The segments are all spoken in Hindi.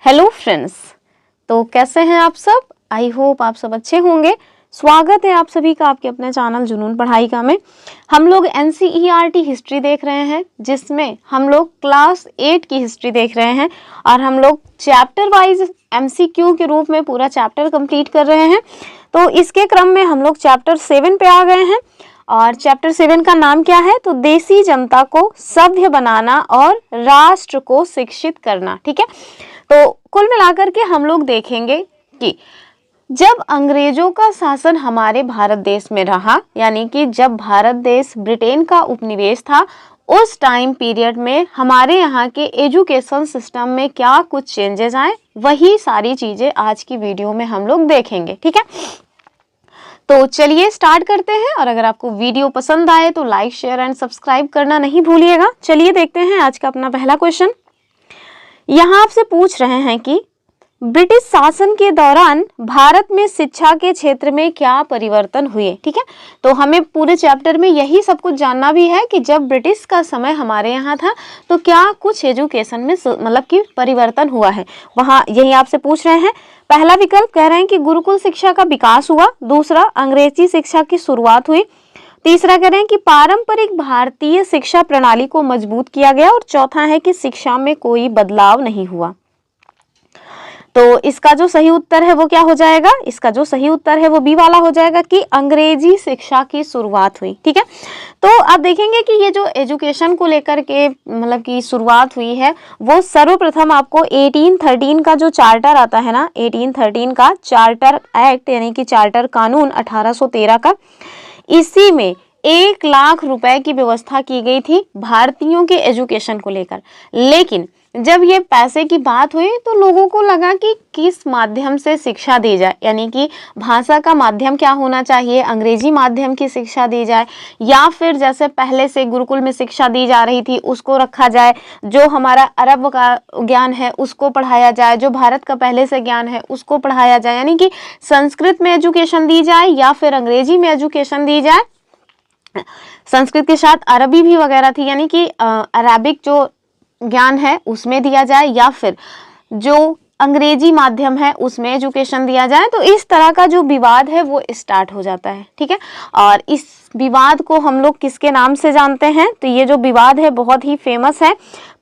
हेलो फ्रेंड्स, तो कैसे हैं आप सब। आई होप आप सब अच्छे होंगे। स्वागत है आप सभी का आपके अपने चैनल जुनून पढ़ाई का में। हम लोग NCERT हिस्ट्री देख रहे हैं, जिसमें हम लोग क्लास 8 की हिस्ट्री देख रहे हैं और हम लोग चैप्टर वाइज MCQ के रूप में पूरा चैप्टर कंप्लीट कर रहे हैं। तो इसके क्रम में हम लोग चैप्टर 7 पे आ गए हैं और चैप्टर 7 का नाम क्या है, तो देसी जनता को सभ्य बनाना और राष्ट्र को शिक्षित करना। ठीक है, तो कुल मिलाकर के हम लोग देखेंगे कि जब अंग्रेजों का शासन हमारे भारत देश में रहा, यानी कि जब भारत देश ब्रिटेन का उपनिवेश था, उस टाइम पीरियड में हमारे यहाँ के एजुकेशन सिस्टम में क्या कुछ चेंजेस आए, वही सारी चीजें आज की वीडियो में हम लोग देखेंगे। ठीक है, तो चलिए स्टार्ट करते हैं। और अगर आपको वीडियो पसंद आए तो लाइक, शेयर एंड सब्सक्राइब करना नहीं भूलिएगा। चलिए देखते हैं आज का अपना पहला क्वेश्चन। यहाँ आपसे पूछ रहे हैं कि ब्रिटिश शासन के दौरान भारत में शिक्षा के क्षेत्र में क्या परिवर्तन हुए। ठीक है, तो हमें पूरे चैप्टर में यही सब कुछ जानना भी है कि जब ब्रिटिश का समय हमारे यहाँ था तो क्या कुछ एजुकेशन में मतलब कि परिवर्तन हुआ है, वहाँ यही आपसे पूछ रहे हैं। पहला विकल्प कह रहे हैं कि गुरुकुल शिक्षा का विकास हुआ, दूसरा अंग्रेजी शिक्षा की शुरुआत हुई, तीसरा कह रहे हैं कि पारंपरिक भारतीय शिक्षा प्रणाली को मजबूत किया गया, और चौथा है कि शिक्षा में कोई बदलाव नहीं हुआ। तो इसका जो सही उत्तर है वो क्या हो जाएगा, इसका जो सही उत्तर है वो बी वाला हो जाएगा कि अंग्रेजी शिक्षा की शुरुआत हुई। ठीक है, तो आप देखेंगे कि ये जो एजुकेशन को लेकर के मतलब की शुरुआत हुई है, वो सर्वप्रथम आपको 1813 का जो चार्टर आता है ना, 1813 का चार्टर एक्ट यानी कि चार्टर कानून 1813 का, इसी में 1 लाख रुपए की व्यवस्था की गई थी भारतीयों के एजुकेशन को लेकर। लेकिन जब ये पैसे की बात हुई तो लोगों को लगा कि किस माध्यम से शिक्षा दी जाए, यानी कि भाषा का माध्यम क्या होना चाहिए, अंग्रेजी माध्यम की शिक्षा दी जाए या फिर जैसे पहले से गुरुकुल में शिक्षा दी जा रही थी उसको रखा जाए, जो हमारा अरब का ज्ञान है उसको पढ़ाया जाए, जो भारत का पहले से ज्ञान है उसको पढ़ाया जाए, यानी कि संस्कृत में एजुकेशन दी जाए या फिर अंग्रेजी में एजुकेशन दी जाए। संस्कृत के साथ अरबी भी वगैरह थी, यानी कि अरबिक जो ज्ञान है उसमें दिया जाए या फिर जो अंग्रेजी माध्यम है उसमें एजुकेशन दिया जाए। तो इस तरह का जो विवाद है वो स्टार्ट हो जाता है। ठीक है, और इस विवाद को हम लोग किसके नाम से जानते हैं, तो ये जो विवाद है बहुत ही फेमस है,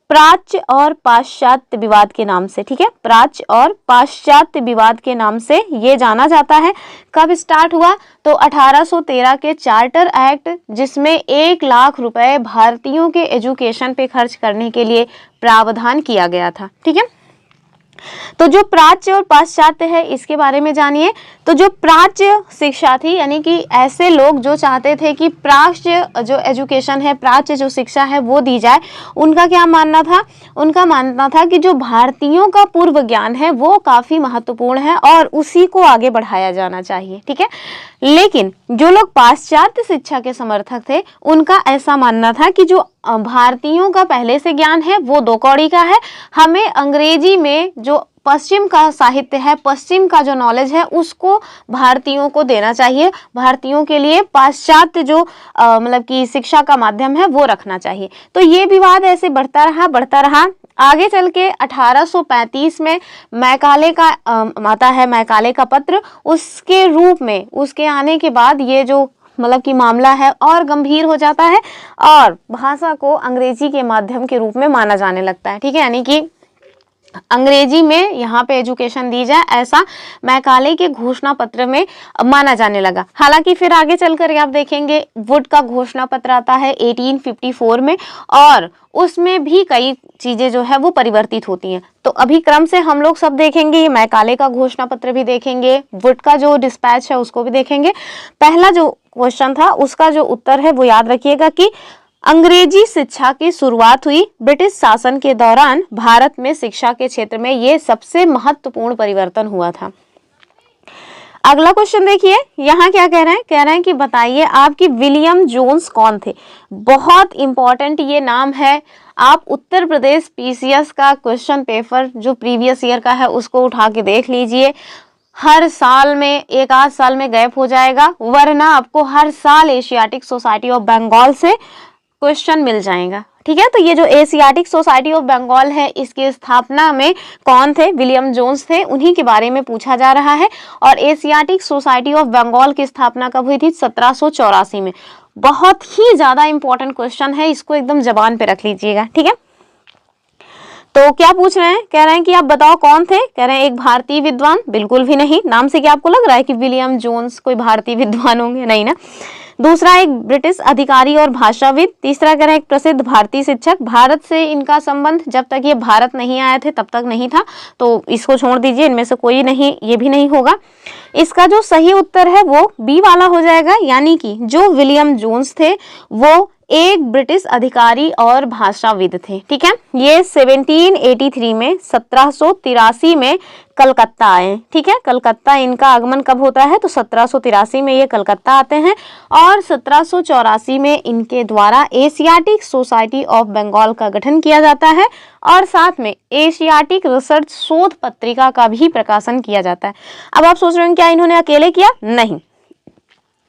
प्राच्य और पाश्चात्य विवाद के नाम से। ठीक है, प्राच्य और पाश्चात्य विवाद के नाम से ये जाना जाता है। कब स्टार्ट हुआ, तो 1813 के चार्टर एक्ट, जिसमें 1 लाख रुपए भारतीयों के एजुकेशन पे खर्च करने के लिए प्रावधान किया गया था। ठीक है, तो जो प्राच्य और पाश्चात्य है इसके बारे में जानिए। तो जो प्राच्य शिक्षा थी, यानी कि ऐसे लोग जो चाहते थे कि प्राच्य जो एजुकेशन है, प्राच्य जो शिक्षा है वो दी जाए, उनका क्या मानना था, उनका मानना था कि जो भारतीयों का पूर्व ज्ञान है वो काफी महत्वपूर्ण है और उसी को आगे बढ़ाया जाना चाहिए। ठीक है, लेकिन जो लोग पाश्चात्य शिक्षा के समर्थक थे उनका ऐसा मानना था कि जो भारतीयों का पहले से ज्ञान है वो 2 कौड़ी का है, हमें अंग्रेजी में जो पश्चिम का साहित्य है, पश्चिम का जो नॉलेज है उसको भारतीयों को देना चाहिए, भारतीयों के लिए पाश्चात्य जो मतलब कि शिक्षा का माध्यम है वो रखना चाहिए। तो ये विवाद ऐसे बढ़ता रहा। आगे चल के 1835 में मैकाले का आता है, मैकाले का पत्र, उसके रूप में उसके आने के बाद ये जो मतलब कि मामला है और गंभीर हो जाता है और भाषा को अंग्रेजी के माध्यम के रूप में माना जाने लगता है। ठीक है, यानी कि अंग्रेजी में यहाँ पे एजुकेशन दी जाए, ऐसा मैकाले के घोषणा पत्र में माना जाने लगा। हालांकि फिर आगे चलकर आप देखेंगे वुड का घोषणा पत्र आता है 1854 में, और उसमें भी कई चीजें जो है वो परिवर्तित होती हैं। तो अभी क्रम से हम लोग सब देखेंगे, मैकाले का घोषणा पत्र भी देखेंगे, वुड का जो डिस्पैच है उसको भी देखेंगे। पहला जो क्वेश्चन था उसका जो उत्तर है वो याद रखिएगा कि अंग्रेजी शिक्षा की शुरुआत हुई ब्रिटिश शासन के दौरान भारत में शिक्षा के क्षेत्र में, ये सबसे महत्वपूर्ण परिवर्तन हुआ था। अगला क्वेश्चन देखिए, यहाँ क्या कह रहे हैं कि बताइए आपकी विलियम जोन्स कौन थे। बहुत इंपॉर्टेंट ये नाम है। आप उत्तर प्रदेश PCS का क्वेश्चन पेपर जो प्रीवियस ईयर का है उसको उठा के देख लीजिए। हर साल में 1 आध साल में गैप हो जाएगा, वरना आपको हर साल एशियाटिक सोसाइटी ऑफ बंगाल से क्वेश्चन मिल जाएगा। ठीक है। तो ये जो एशियाटिक सोसाइटी ऑफ बंगाल है, इसकी स्थापना में कौन थे? विलियम जोन्स थे, उन्हीं के बारे में पूछा जा रहा है। और एशियाटिक सोसाइटी ऑफ बंगाल की स्थापना कब हुई थी? 1784 में। बहुत ही ज्यादा इंपॉर्टेंट क्वेश्चन है, इसको एकदम जबान पे रख लीजिएगा, ठीक है। तो क्या पूछ रहे हैं? कह रहे हैं कि आप बताओ कौन थे? कह रहे हैं एक भारतीय विद्वान, बिल्कुल भी नहीं। नाम से क्या आपको लग रहा है कि विलियम जोन्स कोई भारतीय विद्वान होंगे? नहीं ना। दूसरा, एक ब्रिटिश अधिकारी और भाषाविद। तीसरा कह रहे हैं एक प्रसिद्ध भारतीय शिक्षक। भारत से इनका संबंध जब तक ये भारत नहीं आए थे तब तक नहीं था, तो इसको छोड़ दीजिए, इनमें से कोई नहीं, ये भी नहीं होगा। इसका जो सही उत्तर है वो बी वाला हो जाएगा, यानी कि जो विलियम जोन्स थे वो एक ब्रिटिश अधिकारी और भाषाविद थे, ठीक है। ये 1783 में 1783 में कलकत्ता आए, ठीक है। कलकत्ता इनका आगमन कब होता है? तो 1783 में ये कलकत्ता आते हैं और 1784 में इनके द्वारा एशियाटिक सोसाइटी ऑफ बंगाल का गठन किया जाता है और साथ में एशियाटिक रिसर्च शोध पत्रिका का भी प्रकाशन किया जाता है। अब आप सोच रहे हैं क्या इन्होंने अकेले किया? नहीं,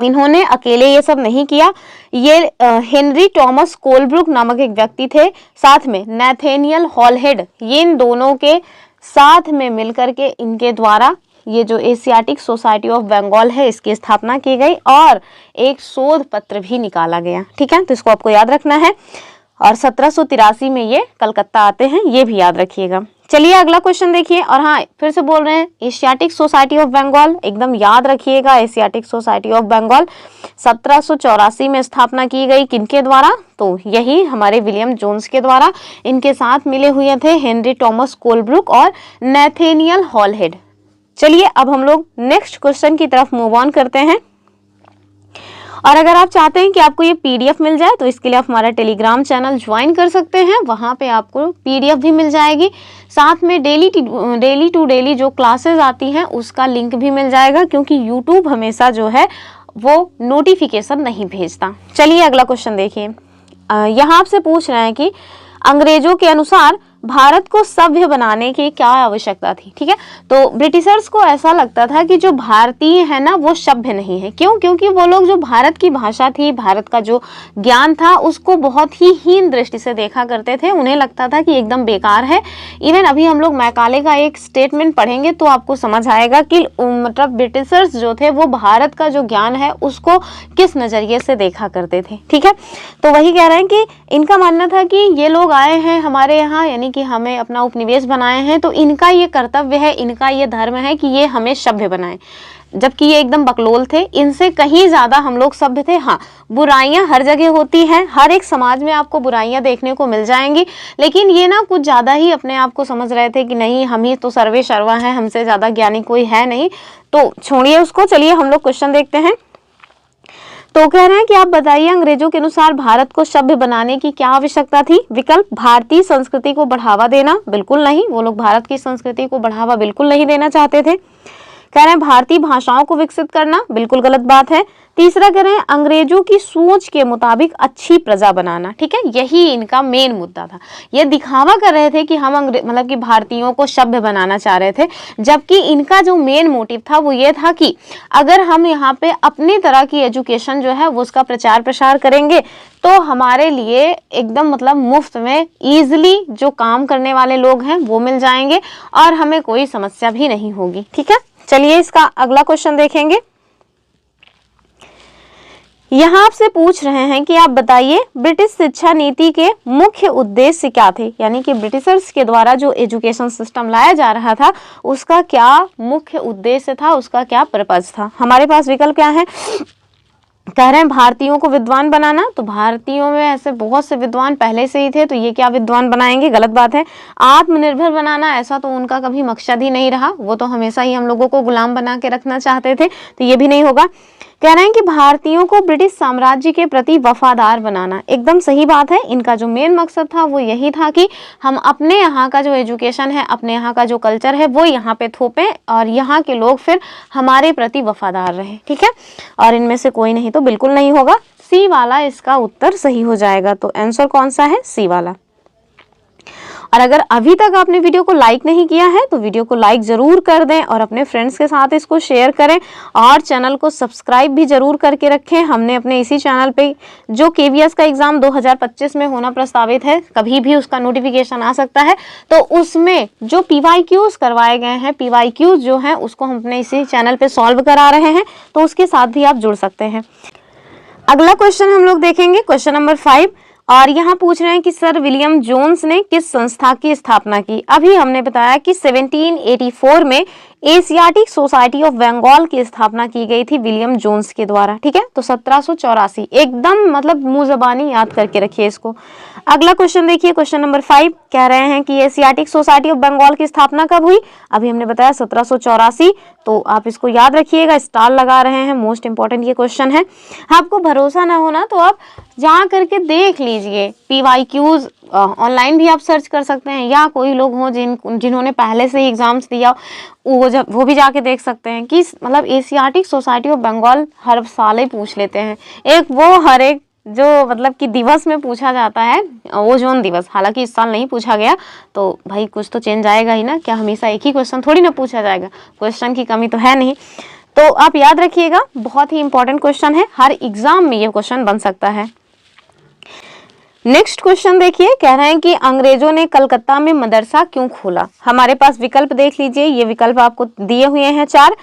इन्होंने अकेले ये सब नहीं किया। ये हेनरी थॉमस कोलब्रुक नामक एक व्यक्ति थे, साथ में नैथेनियल हॉलहेड, ये इन दोनों के साथ में मिलकर के इनके द्वारा ये जो एशियाटिक सोसाइटी ऑफ बंगाल है इसकी स्थापना की गई और एक शोध पत्र भी निकाला गया, ठीक है। तो इसको आपको याद रखना है। और 1783 में ये कलकत्ता आते हैं, ये भी याद रखिएगा। चलिए अगला क्वेश्चन देखिए। और हाँ, फिर से बोल रहे हैं एशियाटिक सोसाइटी ऑफ बंगाल, एकदम याद रखिएगा। एशियाटिक सोसाइटी ऑफ बंगाल 1784 में स्थापना की गई, किनके द्वारा? तो यही हमारे विलियम जोन्स के द्वारा। इनके साथ मिले हुए थे हेनरी थॉमस कोलब्रुक और नैथेनियल हॉलहेड। चलिए अब हम लोग नेक्स्ट क्वेश्चन की तरफ मूव ऑन करते हैं। और अगर आप चाहते हैं कि आपको ये पीडीएफ मिल जाए तो इसके लिए आप हमारा टेलीग्राम चैनल ज्वाइन कर सकते हैं, वहाँ पे आपको पीडीएफ भी मिल जाएगी। साथ में डेली टू डेली जो क्लासेस आती हैं उसका लिंक भी मिल जाएगा, क्योंकि यूट्यूब हमेशा जो है वो नोटिफिकेशन नहीं भेजता। चलिए अगला क्वेश्चन देखिए। यहाँ आपसे पूछ रहे हैं कि अंग्रेजों के अनुसार भारत को सभ्य बनाने की क्या आवश्यकता थी, ठीक है। तो ब्रिटिशर्स को ऐसा लगता था कि जो भारतीय है ना वो सभ्य नहीं है। क्यों? क्योंकि वो लोग जो भारत की भाषा थी, भारत का जो ज्ञान था, उसको बहुत ही हीन दृष्टि से देखा करते थे। उन्हें लगता था कि एकदम बेकार है। इवन अभी हम लोग मैकाले का एक स्टेटमेंट पढ़ेंगे तो आपको समझ आएगा कि मतलब ब्रिटिशर्स जो थे वो भारत का जो ज्ञान है उसको किस नजरिए से देखा करते थे, ठीक है। तो वही कह रहे हैं कि इनका मानना था कि ये लोग आए हैं हमारे यहाँ, यानी कि हमें अपना उपनिवेश बनाए हैं, तो इनका ये कर्तव्य है, इनका ये धर्म है कि ये हमें सभ्य बनाएं। जबकि ये एकदम बकलोल थे, इनसे कहीं ज्यादा हम लोग सभ्य थे। हाँ, बुराइयां हर जगह होती हैं, हर एक समाज में आपको बुराइयां देखने को मिल जाएंगी, लेकिन ये ना कुछ ज्यादा ही अपने आप को समझ रहे थे कि नहीं, हम ही तो सर्वे सर्वा हैं, हमसे ज्यादा ज्ञानी कोई है नहीं। तो छोड़िए उसको, चलिए हम लोग क्वेश्चन देखते हैं। तो कह रहे हैं कि आप बताइए अंग्रेजों के अनुसार भारत को सभ्य बनाने की क्या आवश्यकता थी? विकल्प, भारतीय संस्कृति को बढ़ावा देना, बिल्कुल नहीं, वो लोग भारत की संस्कृति को बढ़ावा बिल्कुल नहीं देना चाहते थे। कह रहे हैं भारतीय भाषाओं को विकसित करना, बिल्कुल गलत बात है। तीसरा कह रहे हैं अंग्रेजों की सोच के मुताबिक अच्छी प्रजा बनाना, ठीक है, यही इनका मेन मुद्दा था। ये दिखावा कर रहे थे कि हम मतलब कि भारतीयों को सभ्य बनाना चाह रहे थे, जबकि इनका जो मेन मोटिव था वो ये था कि अगर हम यहाँ पे अपनी तरह की एजुकेशन जो है वो उसका प्रचार प्रसार करेंगे तो हमारे लिए एकदम मतलब मुफ्त में ईजिली जो काम करने वाले लोग हैं वो मिल जाएंगे और हमें कोई समस्या भी नहीं होगी, ठीक है। चलिए इसका अगला क्वेश्चन देखेंगे। यहाँ आपसे पूछ रहे हैं कि आप बताइए ब्रिटिश शिक्षा नीति के मुख्य उद्देश्य क्या थे, यानी कि ब्रिटिशर्स के द्वारा जो एजुकेशन सिस्टम लाया जा रहा था उसका क्या मुख्य उद्देश्य था, उसका क्या पर्पस था। हमारे पास विकल्प क्या है? कह रहे हैं भारतीयों को विद्वान बनाना, तो भारतीयों में ऐसे बहुत से विद्वान पहले से ही थे, तो ये क्या विद्वान बनाएंगे, गलत बात है। आत्मनिर्भर बनाना, ऐसा तो उनका कभी मकसद ही नहीं रहा, वो तो हमेशा ही हम लोगों को गुलाम बना के रखना चाहते थे, तो ये भी नहीं होगा। कह रहे हैं कि भारतीयों को ब्रिटिश साम्राज्य के प्रति वफादार बनाना, एकदम सही बात है। इनका जो मेन मकसद था वो यही था कि हम अपने यहाँ का जो एजुकेशन है, अपने यहाँ का जो कल्चर है वो यहाँ पे थोपें और यहाँ के लोग फिर हमारे प्रति वफादार रहे, ठीक है। और इनमें से कोई नहीं तो बिल्कुल नहीं होगा, सी वाला इसका उत्तर सही हो जाएगा। तो आंसर कौन सा है? सी वाला। और अगर अभी तक आपने वीडियो को लाइक नहीं किया है तो वीडियो को लाइक जरूर कर दें और अपने फ्रेंड्स के साथ इसको शेयर करें और चैनल को सब्सक्राइब भी जरूर करके रखें। हमने अपने इसी चैनल पे जो KVS का एग्जाम 2025 में होना प्रस्तावित है, कभी भी उसका नोटिफिकेशन आ सकता है, तो उसमें जो PYQs करवाए गए हैं, PYQs जो हैं उसको हम अपने इसी चैनल पे सॉल्व करा रहे हैं, तो उसके साथ भी आप जुड़ सकते हैं। अगला क्वेश्चन हम लोग देखेंगे, क्वेश्चन नंबर 5, और यहाँ पूछ रहे हैं कि सर विलियम जोन्स ने किस संस्था की स्थापना की। अभी हमने बताया कि 1784 में एशियाटिक सोसाइटी ऑफ बंगाल की स्थापना की गई थी विलियम जोन्स के द्वारा, ठीक है। तो 1784, एकदम मतलब मुंह जबानी याद करके रखिए इसको। अगला क्वेश्चन देखिए, क्वेश्चन नंबर 5 कह रहे हैं कि एशियाटिक सोसाइटी ऑफ बंगाल की स्थापना कब हुई। अभी हमने बताया 1784, तो आप इसको याद रखिएगा, स्टार लगा रहे हैं, मोस्ट इंपॉर्टेंट ये क्वेश्चन है। आपको भरोसा ना होना तो आप जा करके देख लीजिए, PYQs ऑनलाइन भी आप सर्च कर सकते हैं, या कोई लोग हों जिन्होंने पहले से ही एग्जाम्स दिया वो भी जाके देख सकते हैं कि मतलब एशियाटिक सोसाइटी ऑफ बंगाल हर साल ही पूछ लेते हैं। एक वो हर एक जो मतलब कि दिवस में पूछा जाता है, ओजोन दिवस, हालांकि इस साल नहीं पूछा गया, तो भाई कुछ तो चेंज आएगा ही ना, क्या हमेशा एक ही क्वेश्चन थोड़ी ना पूछा जाएगा, क्वेश्चन की कमी तो है नहीं। तो आप याद रखिएगा, बहुत ही इंपॉर्टेंट क्वेश्चन है, हर एग्जाम में ये क्वेश्चन बन सकता है। नेक्स्ट क्वेश्चन देखिए, कह रहे हैं कि अंग्रेजों ने कलकत्ता में मदरसा क्यों खोला। हमारे पास विकल्प देख लीजिए, ये विकल्प आपको दिए हुए हैं 4।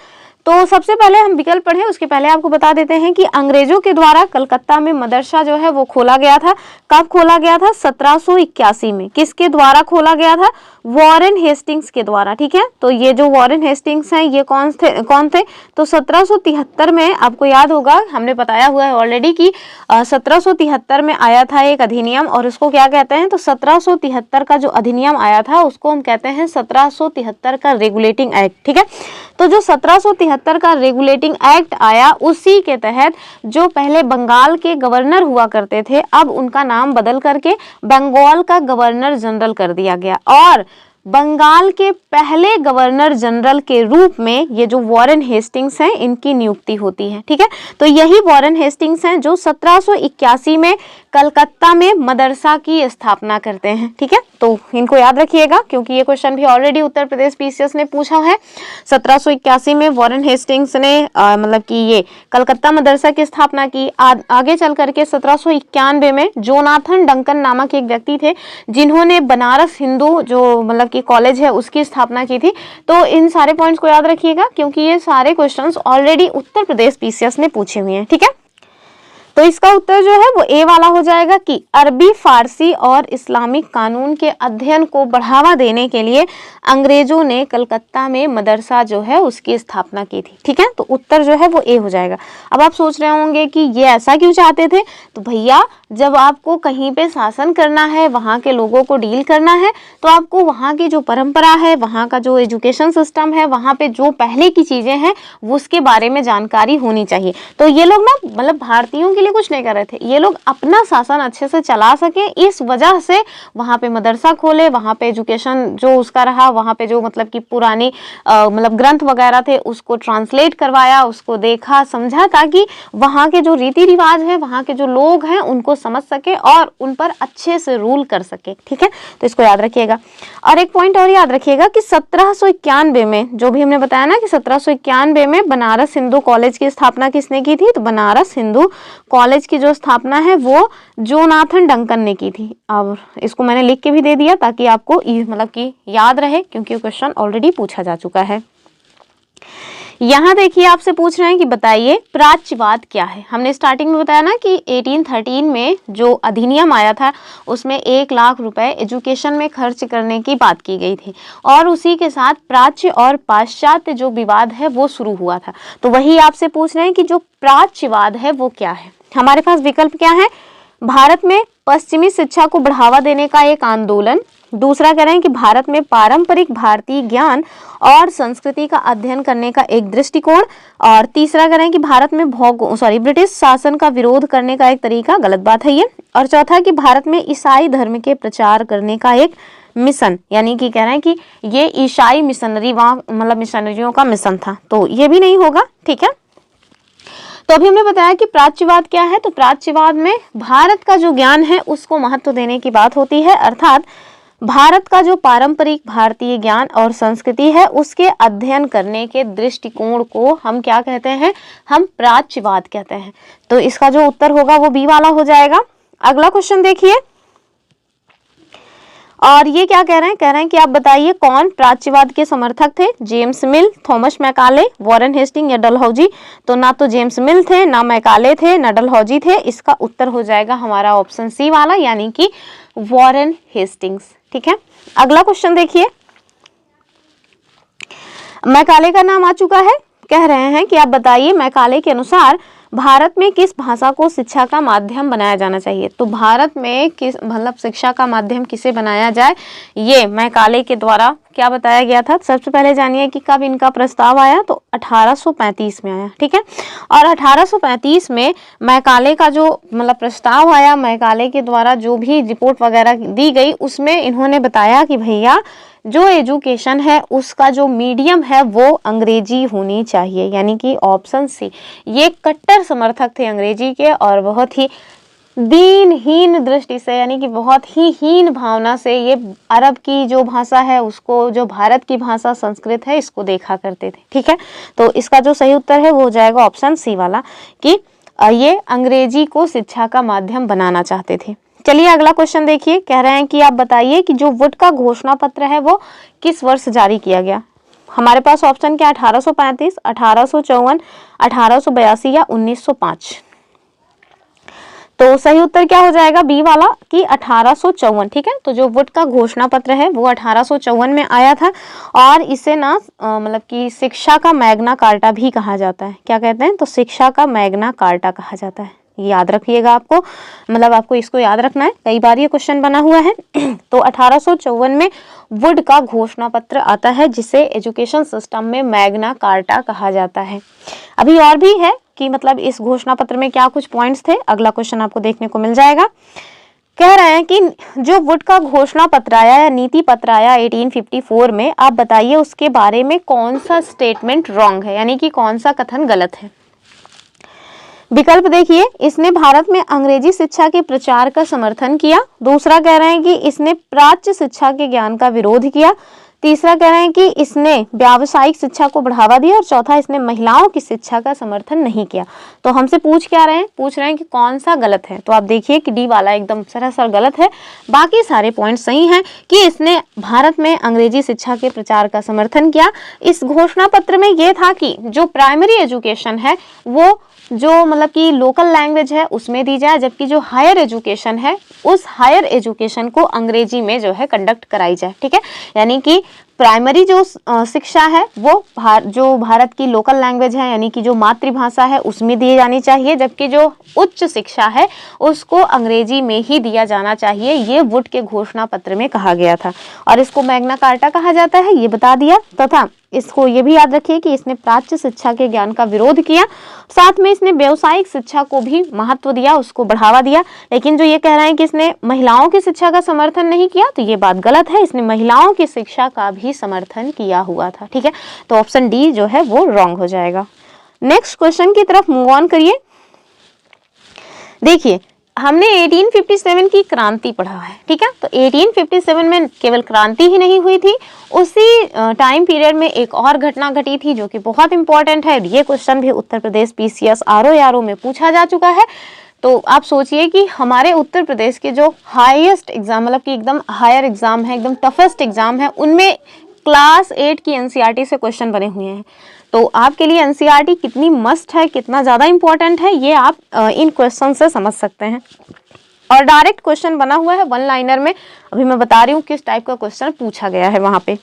तो सबसे पहले हम विकल्प पढ़ें, उसके पहले आपको बता देते हैं कि अंग्रेजों के द्वारा कलकत्ता में मदरसा जो है वो खोला गया था। कब खोला गया था? 1781 में। किसके द्वारा खोला गया था? वॉरेन हेस्टिंग्स के द्वारा, ठीक है। तो ये जो वॉरेन हेस्टिंग्स हैं ये कौन थे? तो 1773 में, आपको याद होगा हमने बताया हुआ है ऑलरेडी कि 1773 में आया था एक अधिनियम, और उसको क्या कहते हैं? तो 1773 का जो अधिनियम आया था उसको हम कहते हैं 1773 का रेगुलेटिंग एक्ट, ठीक है। तो जो 1773 का रेगुलेटिंग एक्ट आया, उसी के तहत जो पहले बंगाल के गवर्नर हुआ करते थे, अब उनका नाम बदल करके बंगाल का गवर्नर जनरल कर दिया गया, और बंगाल के पहले गवर्नर जनरल के रूप में ये जो वॉरेन हेस्टिंग्स हैं इनकी नियुक्ति होती है, ठीक है। तो यही वॉरेन हेस्टिंग्स हैं जो 1781 में कलकत्ता में मदरसा की स्थापना करते हैं, ठीक है। तो इनको याद रखिएगा, क्योंकि ये क्वेश्चन भी ऑलरेडी उत्तर प्रदेश PCS ने पूछा है। 1781 में वॉरेन हेस्टिंग्स ने मतलब कि ये कलकत्ता मदरसा की स्थापना की। आगे चल करके 1791 में जोनाथन डंकन नामक एक व्यक्ति थे, जिन्होंने बनारस हिंदू जो मतलब कि कॉलेज है उसकी स्थापना की थी। तो इन सारे पॉइंट्स को याद रखिएगा, क्योंकि ये सारे questions already Uttar Pradesh PCS ने पूछे हुए हैं, ठीक है। तो इसका उत्तर जो है वो ए वाला हो जाएगा कि अरबी, फारसी और इस्लामिक कानून के अध्ययन को बढ़ावा देने के लिए अंग्रेजों ने कलकत्ता में मदरसा जो है उसकी स्थापना की थी, ठीक है। तो उत्तर जो है वो ए हो जाएगा। अब आप सोच रहे होंगे कि ये ऐसा क्यों चाहते थे? तो भैया, जब आपको कहीं पे शासन करना है, वहाँ के लोगों को डील करना है, तो आपको वहाँ की जो परंपरा है, वहाँ का जो एजुकेशन सिस्टम है, वहाँ पे जो पहले की चीजें हैं वो उसके बारे में जानकारी होनी चाहिए। तो ये लोग ना मतलब भारतीयों के लिए कुछ नहीं कर रहे थे, ये लोग अपना शासन अच्छे से चला सके, इस वजह से वहाँ पे मदरसा खोले, वहाँ पे एजुकेशन जो उसका रहा, वहाँ पे जो मतलब कि पुरानी मतलब ग्रंथ वगैरह थे उसको ट्रांसलेट करवाया, उसको देखा समझा, ताकि वहाँ के जो रीति रिवाज है, वहाँ के जो लोग हैं उनको समझ सके और उन पर अच्छे से रूल कर सके, ठीक है। तो इसको याद रखिएगा। और एक पॉइंट और याद रखिएगा कि 1791 में, जो भी हमने बताया ना कि 1791 में बनारस हिंदू कॉलेज की स्थापना किसने की थी? तो बनारस हिंदू कॉलेज की जो स्थापना है वो जोनाथन डंकन ने की थी। अब इसको मैंने लिख के भी दे दिया ताकि आपको मतलब कि याद रहे, क्योंकि क्वेश्चन ऑलरेडी पूछा जा चुका है। यहाँ देखिए, आपसे पूछ रहे हैं कि बताइए प्राच्यवाद क्या है। हमने स्टार्टिंग में बताया ना कि 1813 में जो अधिनियम आया था उसमें 1 लाख रुपए एजुकेशन में खर्च करने की बात की गई थी, और उसी के साथ प्राच्य और पाश्चात्य जो विवाद है वो शुरू हुआ था। तो वही आपसे पूछ रहे हैं कि जो प्राच्यवाद है वो क्या है। हमारे पास विकल्प क्या है? भारत में पश्चिमी शिक्षा को बढ़ावा देने का एक आंदोलन, दूसरा कह रहे हैं कि भारत में पारंपरिक भारतीय ज्ञान और संस्कृति का अध्ययन करने का एक दृष्टिकोण, और तीसरा कह रहे हैं कि भारत में ब्रिटिश शासन का विरोध करने का एक तरीका, गलत बात है ये, और चौथा कि भारत में ईसाई धर्म के प्रचार करने का एक मिशन, यानी कि कह रहे हैं कि ये ईसाई मिशनरी वहाँ मतलब मिशनरियों का मिशन था। तो ये भी नहीं होगा, ठीक है। तो अभी हमने बताया कि प्राच्यवाद क्या है। तो प्राच्यवाद में भारत का जो ज्ञान है उसको महत्व देने की बात होती है, अर्थात भारत का जो पारंपरिक भारतीय ज्ञान और संस्कृति है उसके अध्ययन करने के दृष्टिकोण को हम क्या कहते हैं, हम प्राच्यवाद कहते हैं। तो इसका जो उत्तर होगा वो बी वाला हो जाएगा। अगला क्वेश्चन देखिए, और ये क्या कह रहे हैं कि आप बताइए कौन प्राच्यवाद के समर्थक थे, James Mill, Thomas Macaulay, Warren Hastings या डलहौजी। तो ना तो जेम्स मिल थे, ना मैकाले थे, ना डलहौजी थे। इसका उत्तर हो जाएगा हमारा ऑप्शन सी वाला, यानी कि वॉरेन हेस्टिंग्स। ठीक है, अगला क्वेश्चन देखिए, मैकाले का नाम आ चुका है। कह रहे हैं कि आप बताइए मैकाले के अनुसार भारत में किस भाषा को शिक्षा का माध्यम बनाया जाना चाहिए। तो भारत में किस मतलब शिक्षा का माध्यम किसे बनाया जाए, ये मैकाले के द्वारा क्या बताया गया था। सबसे पहले जानिए कि कब इनका प्रस्ताव आया, तो 1835 में आया। ठीक है, और 1835 में मैकाले का जो मतलब प्रस्ताव आया, मैकाले के द्वारा जो भी रिपोर्ट वगैरह दी गई, उसमें इन्होंने बताया कि भैया जो एजुकेशन है उसका जो मीडियम है वो अंग्रेजी होनी चाहिए, यानी कि ऑप्शन सी। ये कट्टर समर्थक थे अंग्रेजी के और बहुत ही दीनहीन दृष्टि से, यानी कि बहुत ही हीन भावना से ये अरब की जो भाषा है उसको, जो भारत की भाषा संस्कृत है, इसको देखा करते थे। ठीक है, तो इसका जो सही उत्तर है वो हो जाएगा ऑप्शन सी वाला, कि ये अंग्रेजी को शिक्षा का माध्यम बनाना चाहते थे। चलिए अगला क्वेश्चन देखिए, कह रहे हैं कि आप बताइए कि जो वुड का घोषणा पत्र है वो किस वर्ष जारी किया गया। हमारे पास ऑप्शन क्या, 1835, 1854, 1882 या 1905। तो सही उत्तर क्या हो जाएगा, बी वाला, कि 1854। ठीक है, तो जो वुड का घोषणा पत्र है वो 1854 में आया था, और इसे ना मतलब कि शिक्षा का मैग्ना कार्टा भी कहा जाता है। क्या कहते हैं, तो शिक्षा का मैग्ना कार्टा कहा जाता है। याद रखिएगा, आपको मतलब आपको इसको याद रखना है, कई बार ये क्वेश्चन बना हुआ है। तो 1854 में वुड का घोषणा पत्र आता है, जिसे एजुकेशन सिस्टम में मैग्ना कार्टा कहा जाता है। अभी और भी है कि मतलब इस घोषणा पत्र में क्या कुछ पॉइंट्स थे, अगला क्वेश्चन आपको देखने को मिल जाएगा। कह रहे हैं कि जो वुड का घोषणा पत्र आया या नीति पत्र आया 1854 में, आप बताइए उसके बारे में कौन सा स्टेटमेंट रॉन्ग है, यानी कि कौन सा कथन गलत है। विकल्प देखिए, इसने भारत में अंग्रेजी शिक्षा के प्रचार का समर्थन किया। दूसरा कह रहे हैं कि इसने प्राच्य शिक्षा के ज्ञान का विरोध किया। तीसरा कह रहे हैं कि इसने व्यावसायिक शिक्षा को बढ़ावा दिया, और चौथा इसने महिलाओं की शिक्षा का समर्थन नहीं किया। तो हमसे पूछ रहे हैं कि कौन सा गलत है। तो आप देखिए कि डी वाला एकदम सरासर गलत है, बाकी सारे पॉइंट सही हैं कि इसने भारत में अंग्रेजी शिक्षा के प्रचार का समर्थन किया। इस घोषणा पत्र में यह था कि जो प्राइमरी एजुकेशन है वो जो मतलब कि लोकल लैंग्वेज है उसमें दी जाए, जबकि जो हायर एजुकेशन है उस हायर एजुकेशन को अंग्रेजी में जो है कंडक्ट कराई जाए। ठीक है, यानी कि प्राइमरी जो शिक्षा है वो जो भारत की लोकल लैंग्वेज है, यानी कि जो मातृभाषा है उसमें दी जानी चाहिए, जबकि जो उच्च शिक्षा है उसको अंग्रेजी में ही दिया जाना चाहिए। ये वुड के घोषणा पत्र में कहा गया था, और इसको मैग्ना कार्टा कहा जाता है, ये बता दिया। तथा इसको ये भी याद रखिए कि इसने प्राच्य शिक्षा के ज्ञान का विरोध किया, साथ में इसने व्यावसायिक शिक्षा को भी महत्व दिया, उसको बढ़ावा दिया। लेकिन जो ये कह रहे हैं कि इसने महिलाओं की शिक्षा का समर्थन नहीं किया, तो ये बात गलत है, इसने महिलाओं की शिक्षा का भी समर्थन किया हुआ था। ठीक है, तो ऑप्शन डी जो है वो रॉन्ग हो जाएगा। नेक्स्ट क्वेश्चन की तरफ मूव ऑन करिए। देखिए, हमने 1857 की क्रांति पढ़ा है। ठीक है, तो 1857 में केवल क्रांति ही नहीं हुई थी, उसी टाइम पीरियड में एक और घटना घटी थी जो कि बहुत इंपॉर्टेंट है। ये क्वेश्चन भी उत्तर प्रदेश PCS RO में पूछा जा चुका है। तो आप सोचिए कि हमारे उत्तर प्रदेश के जो हाईएस्ट एग्जाम, मतलब कि एकदम हायर एग्जाम है, एकदम टफेस्ट एग्जाम है, उनमें क्लास 8 की NCERT से क्वेश्चन बने हुए हैं। तो आपके लिए NCERT कितनी मस्ट है, कितना ज़्यादा इंपॉर्टेंट है, ये आप इन क्वेश्चन से समझ सकते हैं। और डायरेक्ट क्वेश्चन बना हुआ है 1 लाइनर में, अभी मैं बता रही हूँ किस टाइप का क्वेश्चन पूछा गया है वहाँ पे।